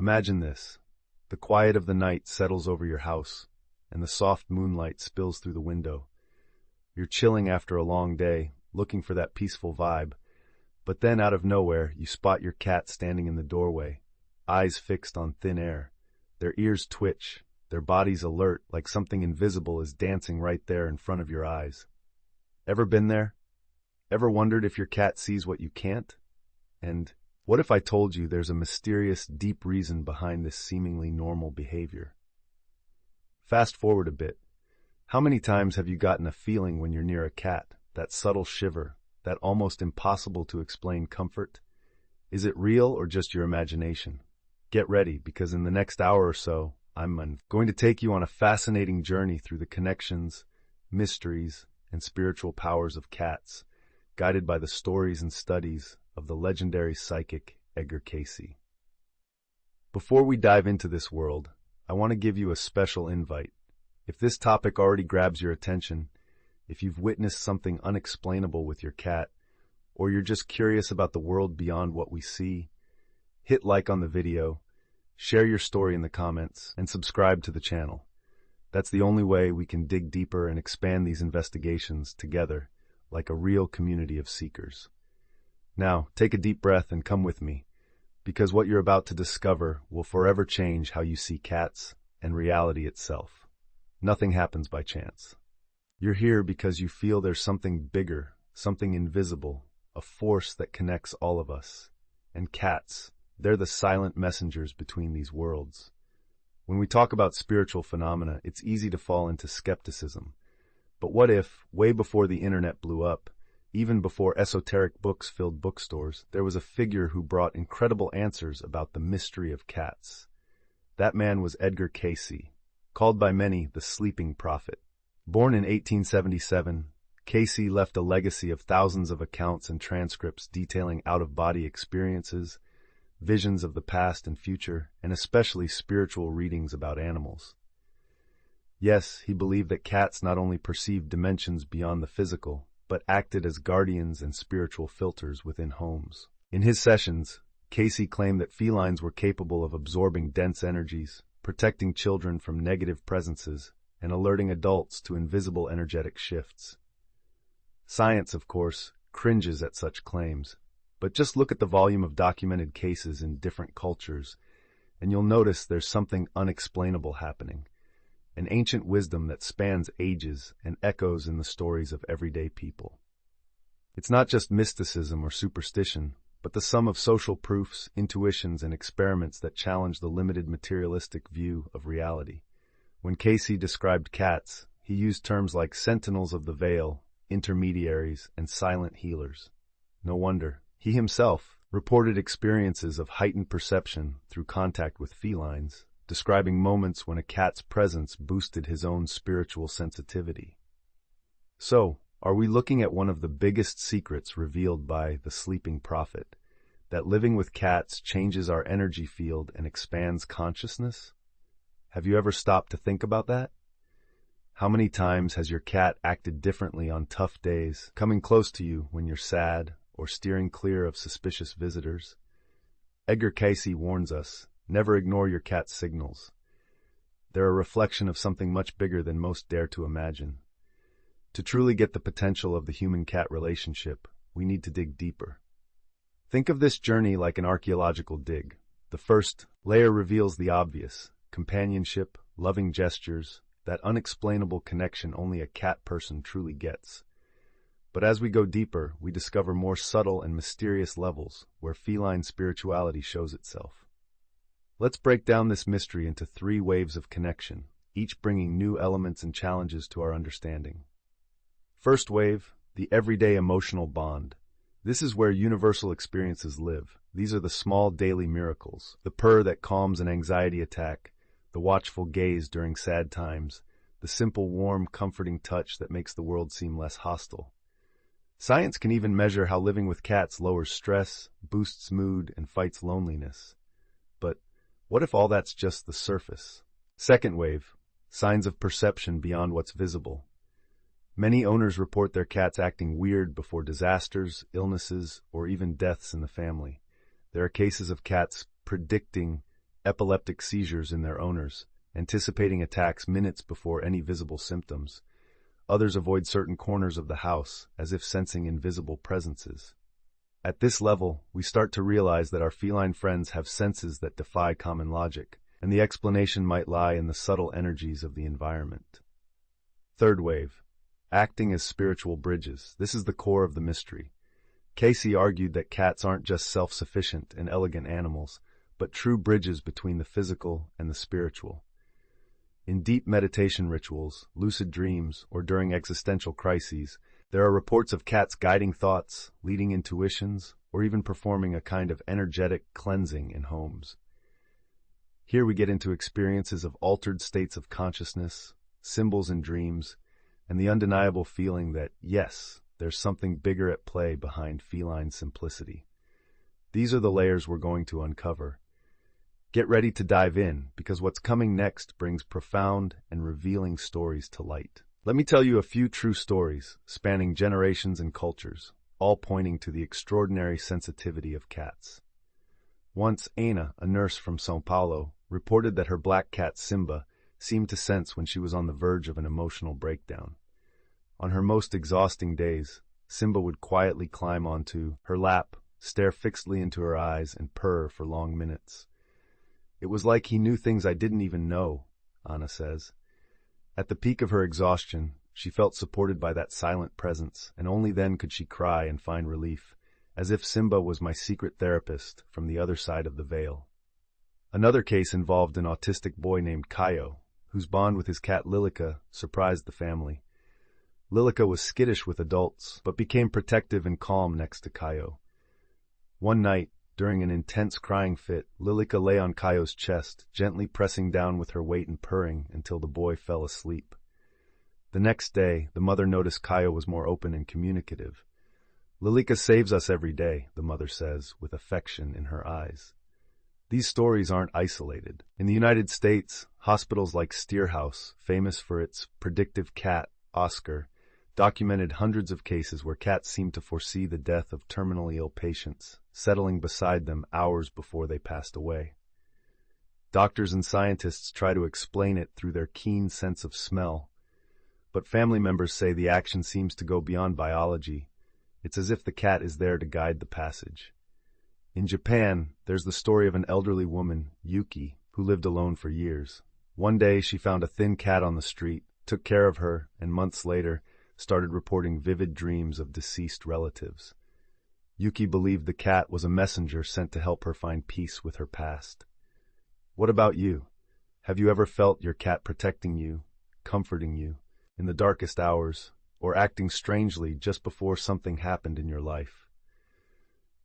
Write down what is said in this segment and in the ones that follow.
Imagine this. The quiet of the night settles over your house, and the soft moonlight spills through the window. You're chilling after a long day, looking for that peaceful vibe, but then out of nowhere, you spot your cat standing in the doorway, eyes fixed on thin air. Their ears twitch, their bodies alert like something invisible is dancing right there in front of your eyes. Ever been there? Ever wondered if your cat sees what you can't? And what if I told you there's a mysterious, deep reason behind this seemingly normal behavior? Fast forward a bit. How many times have you gotten a feeling when you're near a cat, that subtle shiver, that almost impossible to explain comfort? Is it real or just your imagination? Get ready, because in the next hour or so, I'm going to take you on a fascinating journey through the connections, mysteries, and spiritual powers of cats, guided by the stories and studies of the legendary psychic Edgar Cayce. Before we dive into this world, I want to give you a special invite. If this topic already grabs your attention, if you've witnessed something unexplainable with your cat, or you're just curious about the world beyond what we see, hit like on the video, share your story in the comments, and subscribe to the channel. That's the only way we can dig deeper and expand these investigations together, like a real community of seekers. Now, take a deep breath and come with me, because what you're about to discover will forever change how you see cats and reality itself. Nothing happens by chance. You're here because you feel there's something bigger, something invisible, a force that connects all of us. And cats, they're the silent messengers between these worlds. When we talk about spiritual phenomena, it's easy to fall into skepticism. But what if, way before the internet blew up, even before esoteric books filled bookstores, there was a figure who brought incredible answers about the mystery of cats? That man was Edgar Cayce, called by many the Sleeping Prophet. Born in 1877, Cayce left a legacy of thousands of accounts and transcripts detailing out-of-body experiences, visions of the past and future, and especially spiritual readings about animals. Yes, he believed that cats not only perceived dimensions beyond the physical, but acted as guardians and spiritual filters within homes. In his sessions, Cayce claimed that felines were capable of absorbing dense energies, protecting children from negative presences, and alerting adults to invisible energetic shifts. Science, of course, cringes at such claims, but just look at the volume of documented cases in different cultures, and you'll notice there's something unexplainable happening, an ancient wisdom that spans ages and echoes in the stories of everyday people. It's not just mysticism or superstition, but the sum of social proofs, intuitions, and experiments that challenge the limited materialistic view of reality. When Cayce described cats, he used terms like sentinels of the veil, intermediaries, and silent healers. No wonder. He himself reported experiences of heightened perception through contact with felines, describing moments when a cat's presence boosted his own spiritual sensitivity. So, are we looking at one of the biggest secrets revealed by the Sleeping Prophet, that living with cats changes our energy field and expands consciousness? Have you ever stopped to think about that? How many times has your cat acted differently on tough days, coming close to you when you're sad, or steering clear of suspicious visitors? Edgar Cayce warns us, never ignore your cat's signals. They're a reflection of something much bigger than most dare to imagine. To truly get the potential of the human-cat relationship, we need to dig deeper. Think of this journey like an archaeological dig. The first layer reveals the obvious: companionship, loving gestures, that unexplainable connection only a cat person truly gets. But as we go deeper, we discover more subtle and mysterious levels where feline spirituality shows itself. Let's break down this mystery into 3 waves of connection, each bringing new elements and challenges to our understanding. First wave, the everyday emotional bond. This is where universal experiences live. These are the small daily miracles, the purr that calms an anxiety attack, the watchful gaze during sad times, the simple, warm, comforting touch that makes the world seem less hostile. Science can even measure how living with cats lowers stress, boosts mood, and fights loneliness. But what if all that's just the surface? Second wave, signs of perception beyond what's visible. Many owners report their cats acting weird before disasters, illnesses, or even deaths in the family. There are cases of cats predicting epileptic seizures in their owners, anticipating attacks minutes before any visible symptoms. Others avoid certain corners of the house, as if sensing invisible presences. At this level, we start to realize that our feline friends have senses that defy common logic, and the explanation might lie in the subtle energies of the environment. Third wave. Acting as spiritual bridges. This is the core of the mystery. Cayce argued that cats aren't just self-sufficient and elegant animals, but true bridges between the physical and the spiritual. In deep meditation rituals, lucid dreams, or during existential crises, there are reports of cats guiding thoughts, leading intuitions, or even performing a kind of energetic cleansing in homes. Here we get into experiences of altered states of consciousness, symbols in dreams, and the undeniable feeling that, yes, there's something bigger at play behind feline simplicity. These are the layers we're going to uncover. Get ready to dive in, because what's coming next brings profound and revealing stories to light. Let me tell you a few true stories, spanning generations and cultures, all pointing to the extraordinary sensitivity of cats. Once, Ana, a nurse from São Paulo, reported that her black cat Simba seemed to sense when she was on the verge of an emotional breakdown. On her most exhausting days, Simba would quietly climb onto her lap, stare fixedly into her eyes, and purr for long minutes. It was like he knew things I didn't even know, Ana says. At the peak of her exhaustion, she felt supported by that silent presence, and only then could she cry and find relief, as if Simba was my secret therapist from the other side of the veil. Another case involved an autistic boy named Cayce, whose bond with his cat Lilica surprised the family. Lilica was skittish with adults, but became protective and calm next to Cayce. One night, during an intense crying fit, Lilica lay on Cayce's chest, gently pressing down with her weight and purring until the boy fell asleep. The next day, the mother noticed Cayce was more open and communicative. Lilica saves us every day, the mother says, with affection in her eyes. These stories aren't isolated. In the United States, hospitals like Steerhouse, famous for its predictive cat, Oscar, documented hundreds of cases where cats seemed to foresee the death of terminally ill patients, settling beside them hours before they passed away. Doctors and scientists try to explain it through their keen sense of smell, but family members say the action seems to go beyond biology. It's as if the cat is there to guide the passage. In Japan, there's the story of an elderly woman, Yuki, who lived alone for years. One day, she found a thin cat on the street, took care of her, and months later, started reporting vivid dreams of deceased relatives. Yuki believed the cat was a messenger sent to help her find peace with her past. What about you? Have you ever felt your cat protecting you, comforting you, in the darkest hours, or acting strangely just before something happened in your life?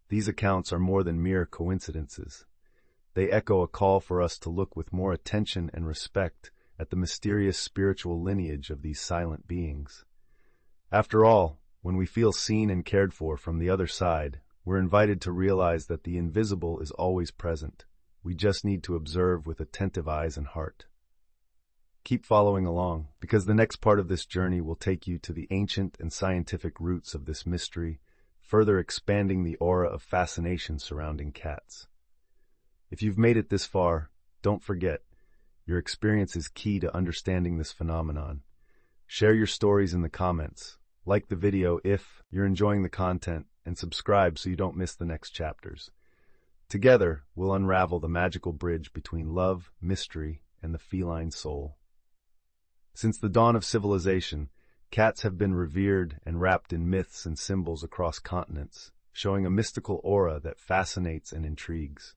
These accounts are more than mere coincidences. They echo a call for us to look with more attention and respect at the mysterious spiritual lineage of these silent beings. After all, when we feel seen and cared for from the other side, we're invited to realize that the invisible is always present. We just need to observe with attentive eyes and heart. Keep following along, because the next part of this journey will take you to the ancient and scientific roots of this mystery, further expanding the aura of fascination surrounding cats. If you've made it this far, don't forget, your experience is key to understanding this phenomenon. Share your stories in the comments, like the video if you're enjoying the content, and subscribe so you don't miss the next chapters. Together, we'll unravel the magical bridge between love, mystery, and the feline soul. Since the dawn of civilization, cats have been revered and wrapped in myths and symbols across continents, showing a mystical aura that fascinates and intrigues.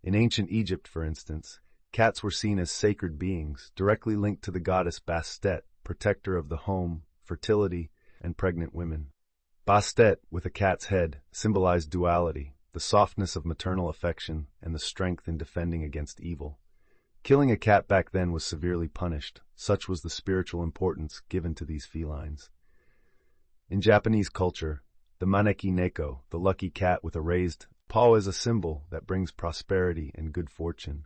In ancient Egypt, for instance, cats were seen as sacred beings, directly linked to the goddess Bastet, protector of the home, fertility, and pregnant women. Bastet, with a cat's head, symbolized duality, the softness of maternal affection, and the strength in defending against evil. Killing a cat back then was severely punished, such was the spiritual importance given to these felines. In Japanese culture, the maneki neko, the lucky cat with a raised paw, is a symbol that brings prosperity and good fortune.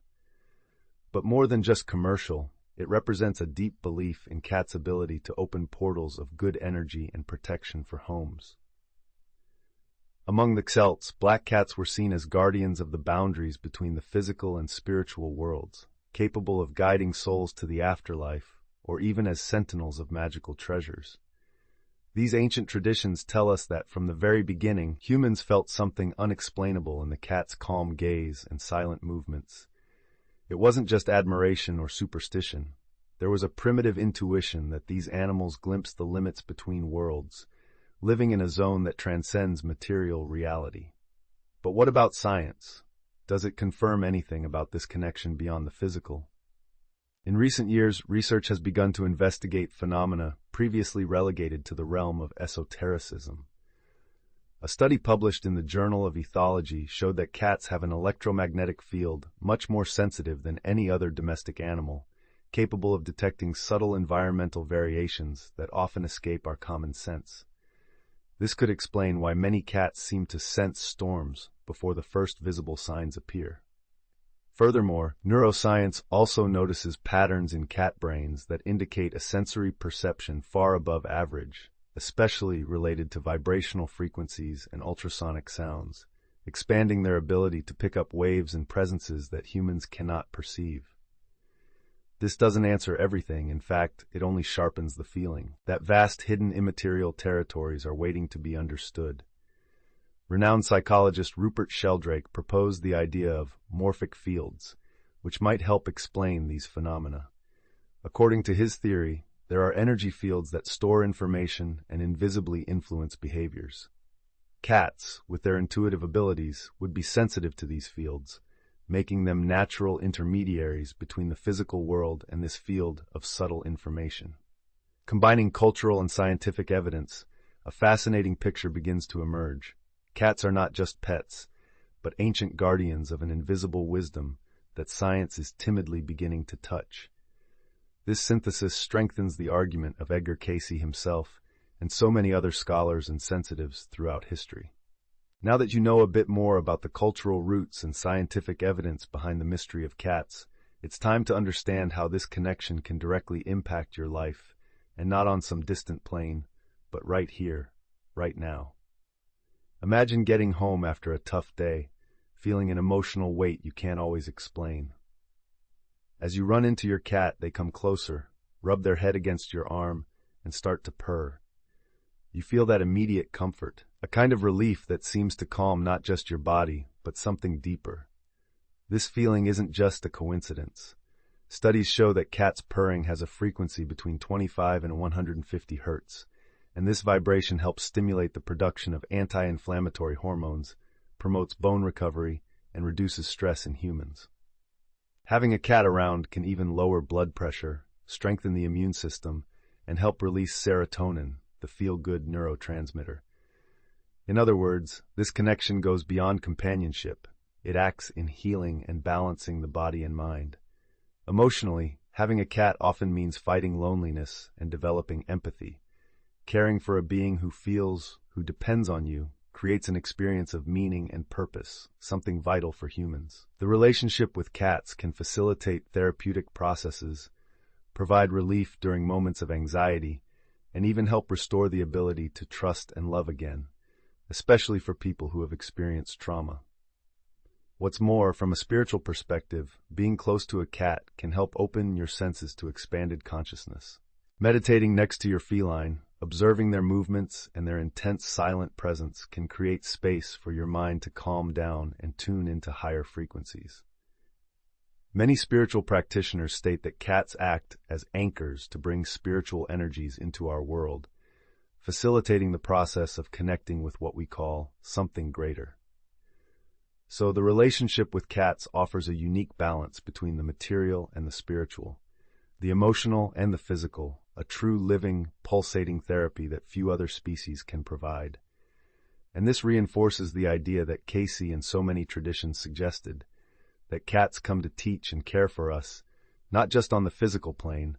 But more than just commercial, it represents a deep belief in cats' ability to open portals of good energy and protection for homes. Among the Celts, black cats were seen as guardians of the boundaries between the physical and spiritual worlds, capable of guiding souls to the afterlife, or even as sentinels of magical treasures. These ancient traditions tell us that from the very beginning, humans felt something unexplainable in the cat's calm gaze and silent movements. It wasn't just admiration or superstition. There was a primitive intuition that these animals glimpsed the limits between worlds, living in a zone that transcends material reality. But what about science? Does it confirm anything about this connection beyond the physical? In recent years, research has begun to investigate phenomena previously relegated to the realm of esotericism. A study published in the Journal of Ethology showed that cats have an electromagnetic field much more sensitive than any other domestic animal, capable of detecting subtle environmental variations that often escape our common sense. This could explain why many cats seem to sense storms before the first visible signs appear. Furthermore, neuroscience also notices patterns in cat brains that indicate a sensory perception far above average, especially related to vibrational frequencies and ultrasonic sounds, expanding their ability to pick up waves and presences that humans cannot perceive. This doesn't answer everything. In fact, it only sharpens the feeling that vast hidden immaterial territories are waiting to be understood. Renowned psychologist Rupert Sheldrake proposed the idea of morphic fields, which might help explain these phenomena. According to his theory, there are energy fields that store information and invisibly influence behaviors. Cats, with their intuitive abilities, would be sensitive to these fields, making them natural intermediaries between the physical world and this field of subtle information. Combining cultural and scientific evidence, a fascinating picture begins to emerge. Cats are not just pets, but ancient guardians of an invisible wisdom that science is timidly beginning to touch. This synthesis strengthens the argument of Edgar Cayce himself and so many other scholars and sensitives throughout history. Now that you know a bit more about the cultural roots and scientific evidence behind the mystery of cats, it's time to understand how this connection can directly impact your life, and not on some distant plane, but right here, right now. Imagine getting home after a tough day, feeling an emotional weight you can't always explain. As you run into your cat, they come closer, rub their head against your arm, and start to purr. You feel that immediate comfort, a kind of relief that seems to calm not just your body, but something deeper. This feeling isn't just a coincidence. Studies show that cats' purring has a frequency between 25 and 150 hertz, and this vibration helps stimulate the production of anti-inflammatory hormones, promotes bone recovery, and reduces stress in humans. Having a cat around can even lower blood pressure, strengthen the immune system, and help release serotonin, the feel-good neurotransmitter. In other words, this connection goes beyond companionship. It acts in healing and balancing the body and mind. Emotionally, having a cat often means fighting loneliness and developing empathy. Caring for a being who feels, who depends on you, creates an experience of meaning and purpose, something vital for humans. The relationship with cats can facilitate therapeutic processes, provide relief during moments of anxiety, and even help restore the ability to trust and love again, especially for people who have experienced trauma. What's more, from a spiritual perspective, being close to a cat can help open your senses to expanded consciousness. Meditating next to your feline, observing their movements and their intense silent presence can create space for your mind to calm down and tune into higher frequencies. Many spiritual practitioners state that cats act as anchors to bring spiritual energies into our world, facilitating the process of connecting with what we call something greater. So the relationship with cats offers a unique balance between the material and the spiritual, the emotional and the physical, a true living, pulsating therapy that few other species can provide. And this reinforces the idea that Cayce and so many traditions suggested, that cats come to teach and care for us, not just on the physical plane,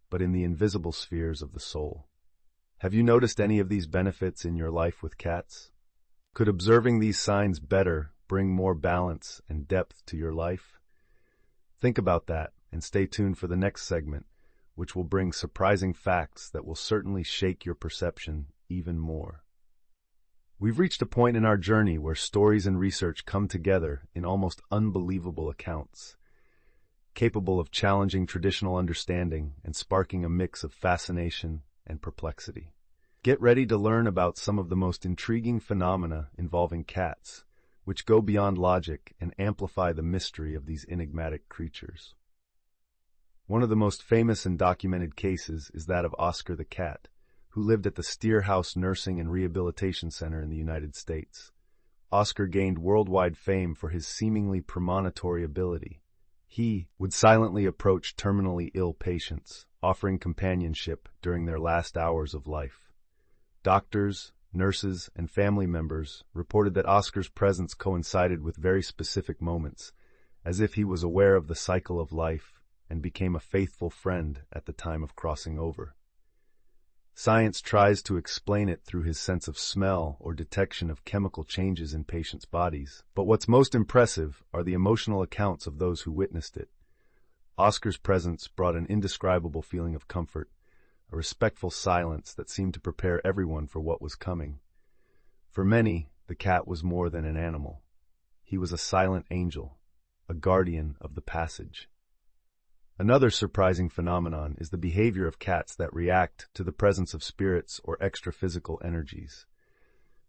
but in the invisible spheres of the soul. Have you noticed any of these benefits in your life with cats? Could observing these signs better bring more balance and depth to your life? Think about that and stay tuned for the next segment, which will bring surprising facts that will certainly shake your perception even more. We've reached a point in our journey where stories and research come together in almost unbelievable accounts, capable of challenging traditional understanding and sparking a mix of fascination and perplexity. Get ready to learn about some of the most intriguing phenomena involving cats, which go beyond logic and amplify the mystery of these enigmatic creatures. One of the most famous and documented cases is that of Oscar the cat, who lived at the Steer House Nursing and Rehabilitation Center in the United States. Oscar gained worldwide fame for his seemingly premonitory ability. He would silently approach terminally ill patients, offering companionship during their last hours of life. Doctors, nurses, and family members reported that Oscar's presence coincided with very specific moments, as if he was aware of the cycle of life and became a faithful friend at the time of crossing over. Science tries to explain it through his sense of smell or detection of chemical changes in patients' bodies, but what's most impressive are the emotional accounts of those who witnessed it. Oscar's presence brought an indescribable feeling of comfort, a respectful silence that seemed to prepare everyone for what was coming. For many, the cat was more than an animal. He was a silent angel, a guardian of the passage. Another surprising phenomenon is the behavior of cats that react to the presence of spirits or extra-physical energies.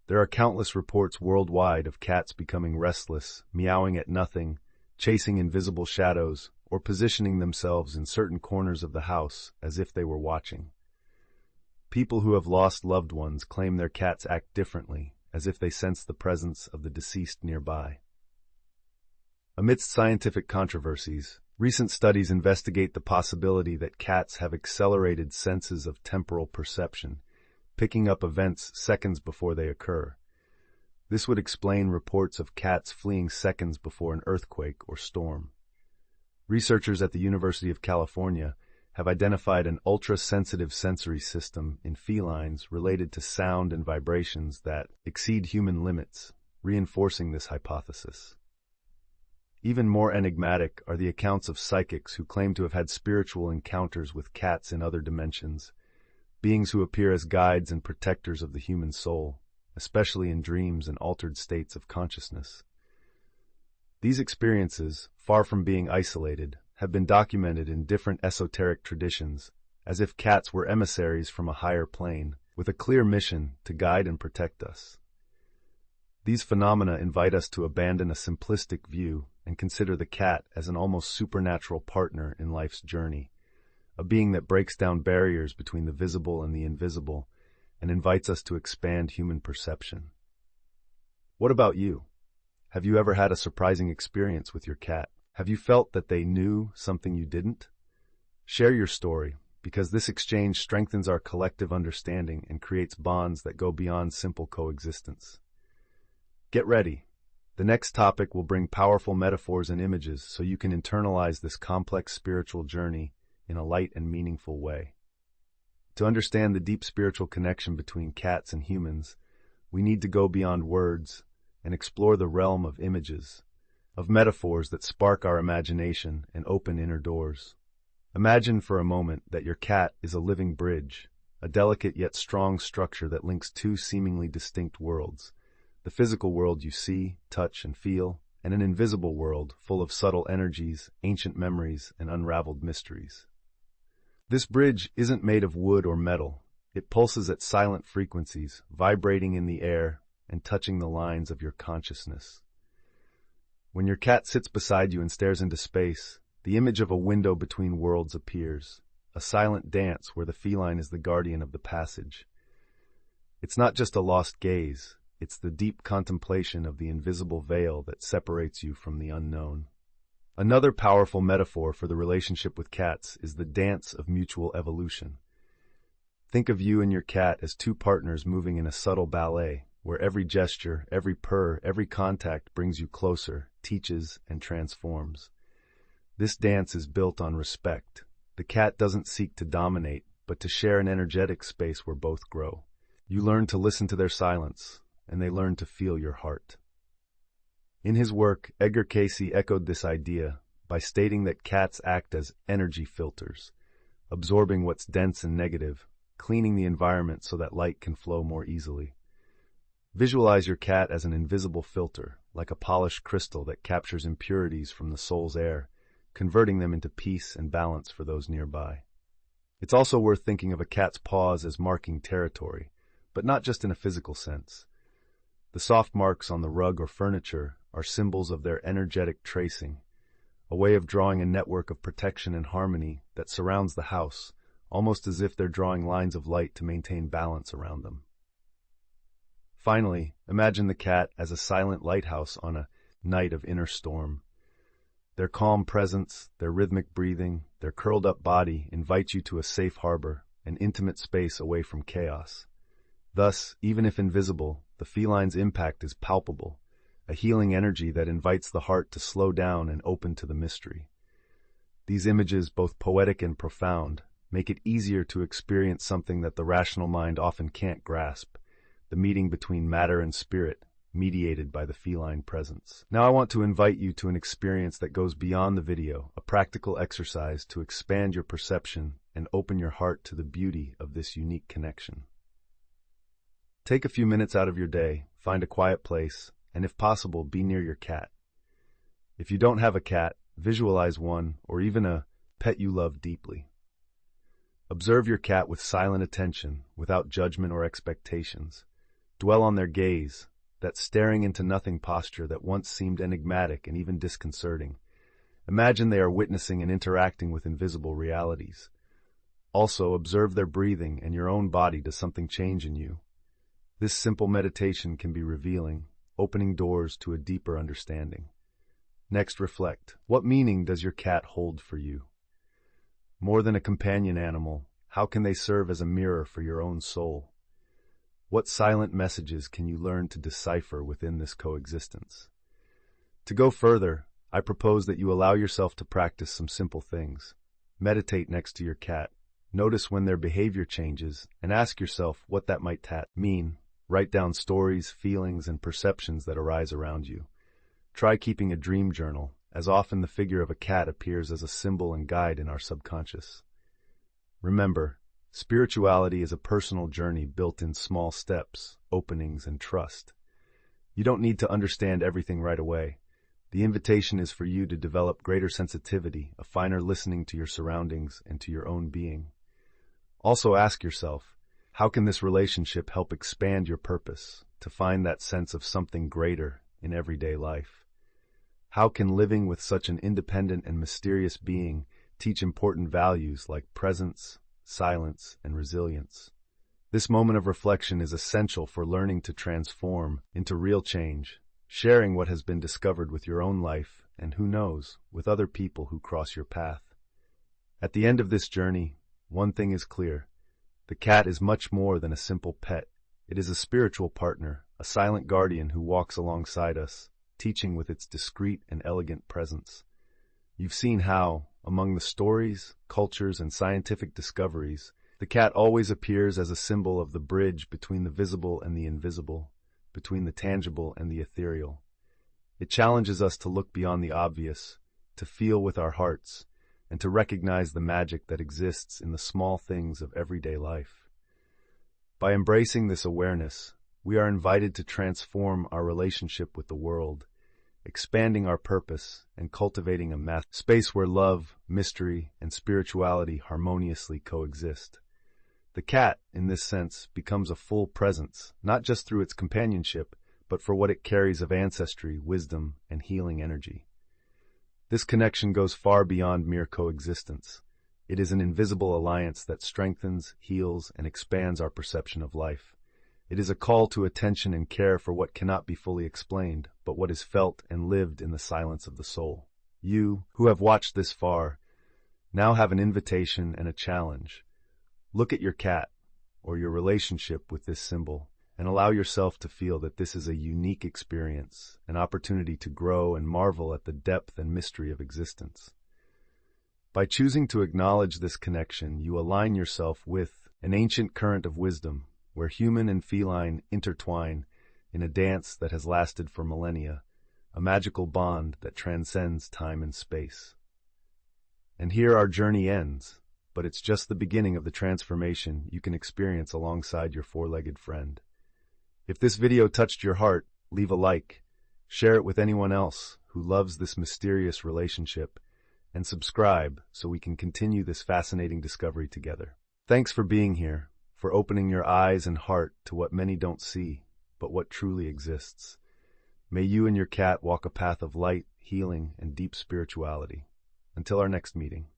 There are countless reports worldwide of cats becoming restless, meowing at nothing, chasing invisible shadows, or positioning themselves in certain corners of the house as if they were watching. People who have lost loved ones claim their cats act differently, as if they sense the presence of the deceased nearby. Amidst scientific controversies, recent studies investigate the possibility that cats have accelerated senses of temporal perception, picking up events seconds before they occur. This would explain reports of cats fleeing seconds before an earthquake or storm. Researchers at the University of California have identified an ultra-sensitive sensory system in felines related to sound and vibrations that exceed human limits, reinforcing this hypothesis. Even more enigmatic are the accounts of psychics who claim to have had spiritual encounters with cats in other dimensions, beings who appear as guides and protectors of the human soul, especially in dreams and altered states of consciousness. These experiences, far from being isolated, have been documented in different esoteric traditions, as if cats were emissaries from a higher plane, with a clear mission to guide and protect us. These phenomena invite us to abandon a simplistic view and consider the cat as an almost supernatural partner in life's journey, a being that breaks down barriers between the visible and the invisible and invites us to expand human perception. What about you? Have you ever had a surprising experience with your cat? Have you felt that they knew something you didn't? Share your story, because this exchange strengthens our collective understanding and creates bonds that go beyond simple coexistence. Get ready. The next topic will bring powerful metaphors and images so you can internalize this complex spiritual journey in a light and meaningful way. To understand the deep spiritual connection between cats and humans, we need to go beyond words and explore the realm of images, of metaphors that spark our imagination and open inner doors. Imagine for a moment that your cat is a living bridge, a delicate yet strong structure that links two seemingly distinct worlds: the physical world you see, touch, and feel, and an invisible world full of subtle energies, ancient memories, and unraveled mysteries. This bridge isn't made of wood or metal. It pulses at silent frequencies, vibrating in the air and touching the lines of your consciousness. When your cat sits beside you and stares into space, the image of a window between worlds appears, a silent dance where the feline is the guardian of the passage. It's not just a lost gaze. It's the deep contemplation of the invisible veil that separates you from the unknown. Another powerful metaphor for the relationship with cats is the dance of mutual evolution. Think of you and your cat as two partners moving in a subtle ballet, where every gesture, every purr, every contact brings you closer, teaches, and transforms. This dance is built on respect. The cat doesn't seek to dominate, but to share an energetic space where both grow. You learn to listen to their silence, and they learn to feel your heart. In his work, Cayce echoed this idea by stating that cats act as energy filters, absorbing what's dense and negative, cleaning the environment so that light can flow more easily. Visualize your cat as an invisible filter, like a polished crystal that captures impurities from the soul's air, converting them into peace and balance for those nearby. It's also worth thinking of a cat's paws as marking territory, but not just in a physical sense. The soft marks on the rug or furniture are symbols of their energetic tracing, a way of drawing a network of protection and harmony that surrounds the house, almost as if they're drawing lines of light to maintain balance around them. Finally, imagine the cat as a silent lighthouse on a night of inner storm. Their calm presence, their rhythmic breathing, their curled-up body invite you to a safe harbor, an intimate space away from chaos. Thus, even if invisible, the feline's impact is palpable, a healing energy that invites the heart to slow down and open to the mystery. These images, both poetic and profound, make it easier to experience something that the rational mind often can't grasp, the meeting between matter and spirit, mediated by the feline presence. Now I want to invite you to an experience that goes beyond the video, a practical exercise to expand your perception and open your heart to the beauty of this unique connection. Take a few minutes out of your day, find a quiet place, and if possible, be near your cat. If you don't have a cat, visualize one or even a pet you love deeply. Observe your cat with silent attention, without judgment or expectations. Dwell on their gaze, that staring into nothing posture that once seemed enigmatic and even disconcerting. Imagine they are witnessing and interacting with invisible realities. Also, observe their breathing and your own body. Does something change in you? This simple meditation can be revealing, opening doors to a deeper understanding. Next, reflect. What meaning does your cat hold for you? More than a companion animal, how can they serve as a mirror for your own soul? What silent messages can you learn to decipher within this coexistence? To go further, I propose that you allow yourself to practice some simple things. Meditate next to your cat. Notice when their behavior changes and ask yourself what that might mean. Write down stories, feelings, and perceptions that arise around you. Try keeping a dream journal, as often the figure of a cat appears as a symbol and guide in our subconscious. Remember, spirituality is a personal journey built in small steps, openings, and trust. You don't need to understand everything right away. The invitation is for you to develop greater sensitivity, a finer listening to your surroundings and to your own being. Also ask yourself, how can this relationship help expand your purpose, to find that sense of something greater in everyday life? How can living with such an independent and mysterious being teach important values like presence, silence, and resilience? This moment of reflection is essential for learning to transform into real change, sharing what has been discovered with your own life and, who knows, with other people who cross your path. At the end of this journey, one thing is clear. The cat is much more than a simple pet. It is a spiritual partner, a silent guardian who walks alongside us, teaching with its discreet and elegant presence. You've seen how, among the stories, cultures, and scientific discoveries, the cat always appears as a symbol of the bridge between the visible and the invisible, between the tangible and the ethereal. It challenges us to look beyond the obvious, to feel with our hearts, and to recognize the magic that exists in the small things of everyday life. By embracing this awareness, we are invited to transform our relationship with the world, expanding our purpose and cultivating a space where love, mystery, and spirituality harmoniously coexist. The cat, in this sense, becomes a full presence, not just through its companionship, but for what it carries of ancestry, wisdom, and healing energy. This connection goes far beyond mere coexistence. It is an invisible alliance that strengthens, heals, and expands our perception of life. It is a call to attention and care for what cannot be fully explained, but what is felt and lived in the silence of the soul. You, who have watched this far, now have an invitation and a challenge. Look at your cat, or your relationship with this symbol, and allow yourself to feel that this is a unique experience, an opportunity to grow and marvel at the depth and mystery of existence. By choosing to acknowledge this connection, you align yourself with an ancient current of wisdom, where human and feline intertwine in a dance that has lasted for millennia, a magical bond that transcends time and space. And here our journey ends, but it's just the beginning of the transformation you can experience alongside your four-legged friend. If this video touched your heart, leave a like, share it with anyone else who loves this mysterious relationship, and subscribe so we can continue this fascinating discovery together. Thanks for being here, for opening your eyes and heart to what many don't see, but what truly exists. May you and your cat walk a path of light, healing, and deep spirituality. Until our next meeting.